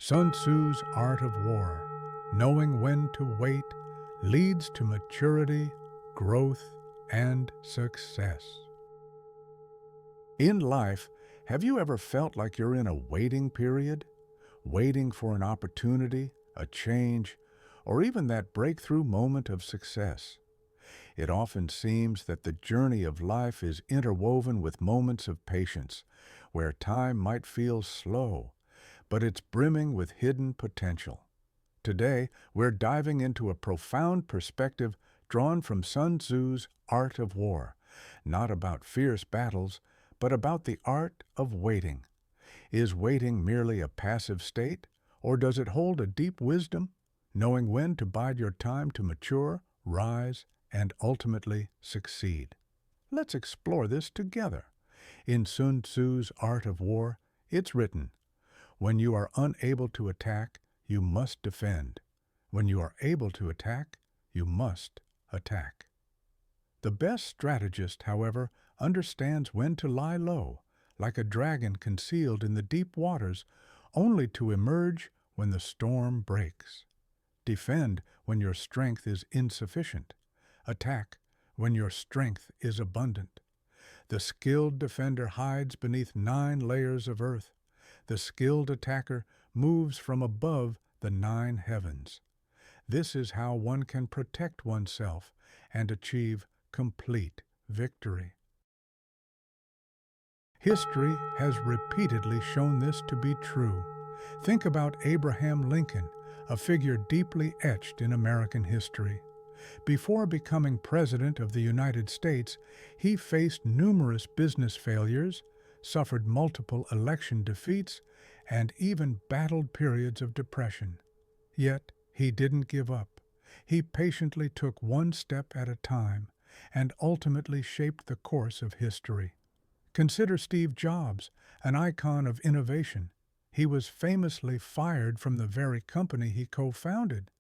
Sun Tzu's Art of War, knowing when to wait, leads to maturity, growth, and success. In life, have you ever felt like you're in a waiting period? Waiting for an opportunity, a change, or even that breakthrough moment of success? It often seems that the journey of life is interwoven with moments of patience, where time might feel slow, but it's brimming with hidden potential. Today, we're diving into a profound perspective drawn from Sun Tzu's Art of War, not about fierce battles, but about the art of waiting. Is waiting merely a passive state, or does it hold a deep wisdom, knowing when to bide your time to mature, rise, and ultimately succeed? Let's explore this together. In Sun Tzu's Art of War, it's written, "When you are unable to attack, you must defend. When you are able to attack, you must attack." The best strategist, however, understands when to lie low, like a dragon concealed in the deep waters, only to emerge when the storm breaks. Defend when your strength is insufficient. Attack when your strength is abundant. The skilled defender hides beneath 9 layers of earth. The skilled attacker moves from above the 9 heavens. This is how one can protect oneself and achieve complete victory. History has repeatedly shown this to be true. Think about Abraham Lincoln, a figure deeply etched in American history. Before becoming President of the United States, he faced numerous business failures, suffered multiple election defeats, and even battled periods of depression. Yet, he didn't give up. He patiently took one step at a time and ultimately shaped the course of history. Consider Steve Jobs, an icon of innovation. He was famously fired from the very company he co-founded,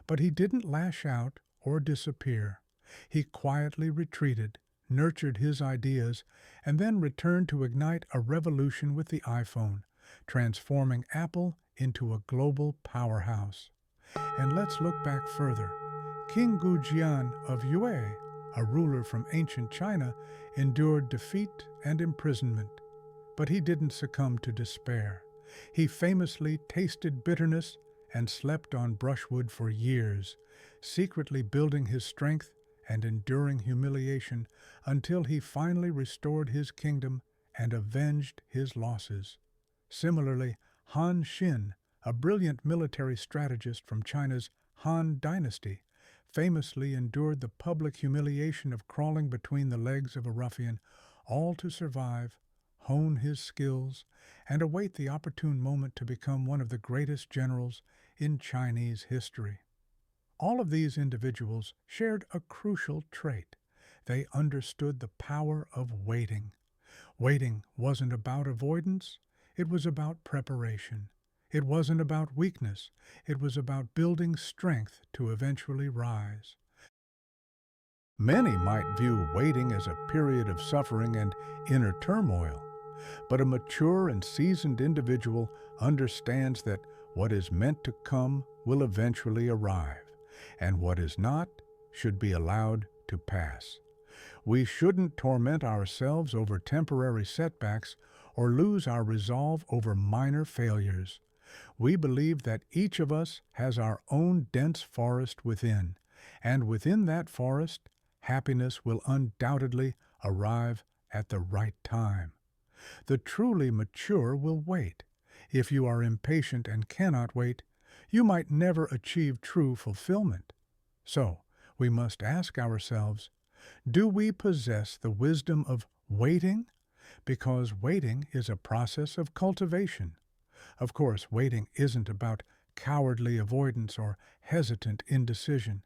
but he didn't lash out or disappear. He quietly retreated, nurtured his ideas, and then returned to ignite a revolution with the iPhone, transforming Apple into a global powerhouse. And let's look back further. King Gujian of Yue, a ruler from ancient China, endured defeat and imprisonment. But he didn't succumb to despair. He famously tasted bitterness and slept on brushwood for years, secretly building his strength and enduring humiliation until he finally restored his kingdom and avenged his losses. Similarly, Han Xin, a brilliant military strategist from China's Han Dynasty, famously endured the public humiliation of crawling between the legs of a ruffian, all to survive, hone his skills, and await the opportune moment to become one of the greatest generals in Chinese history. All of these individuals shared a crucial trait. They understood the power of waiting. Waiting wasn't about avoidance, it was about preparation. It wasn't about weakness, it was about building strength to eventually rise. Many might view waiting as a period of suffering and inner turmoil, but a mature and seasoned individual understands that what is meant to come will eventually arrive, and what is not should be allowed to pass. We shouldn't torment ourselves over temporary setbacks or lose our resolve over minor failures. We believe that each of us has our own dense forest within, and within that forest, happiness will undoubtedly arrive at the right time. The truly mature will wait. If you are impatient and cannot wait, you might never achieve true fulfillment. So, we must ask ourselves, do we possess the wisdom of waiting? Because waiting is a process of cultivation. Of course, waiting isn't about cowardly avoidance or hesitant indecision.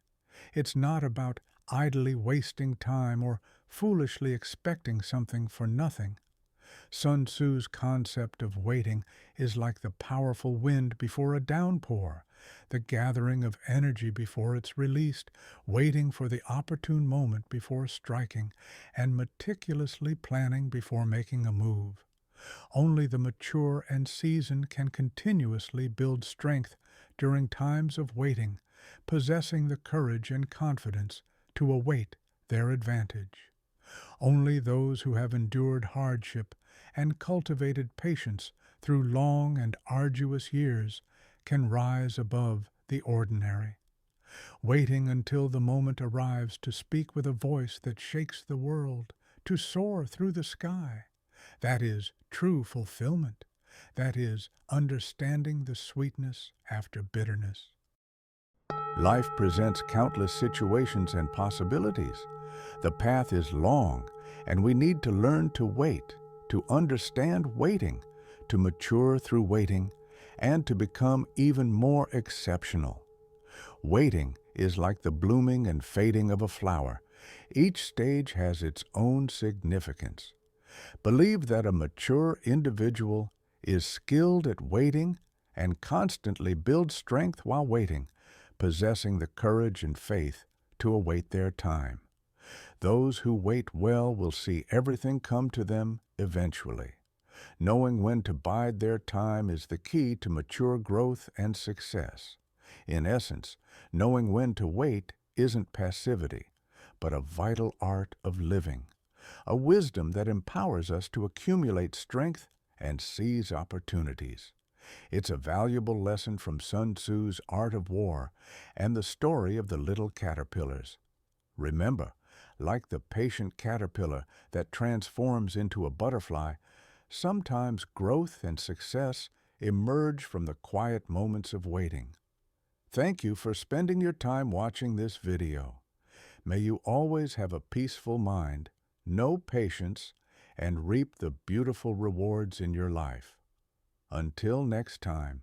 It's not about idly wasting time or foolishly expecting something for nothing. Sun Tzu's concept of waiting is like the powerful wind before a downpour, the gathering of energy before it's released, waiting for the opportune moment before striking, and meticulously planning before making a move. Only the mature and seasoned can continuously build strength during times of waiting, possessing the courage and confidence to await their advantage. Only those who have endured hardship and cultivated patience through long and arduous years can rise above the ordinary. Waiting until the moment arrives to speak with a voice that shakes the world, to soar through the sky. That is true fulfillment. That is understanding the sweetness after bitterness. Life presents countless situations and possibilities. The path is long, and we need to learn to wait, to understand waiting, to mature through waiting, and to become even more exceptional. Waiting is like the blooming and fading of a flower. Each stage has its own significance. Believe that a mature individual is skilled at waiting and constantly builds strength while waiting, possessing the courage and faith to await their time. Those who wait well will see everything come to them eventually. Knowing when to bide their time is the key to mature growth and success. In essence, knowing when to wait isn't passivity, but a vital art of living, a wisdom that empowers us to accumulate strength and seize opportunities. It's a valuable lesson from Sun Tzu's Art of War and the story of the little caterpillars. Remember, like the patient caterpillar that transforms into a butterfly, sometimes growth and success emerge from the quiet moments of waiting. Thank you for spending your time watching this video. May you always have a peaceful mind, know patience, and reap the beautiful rewards in your life. Until next time.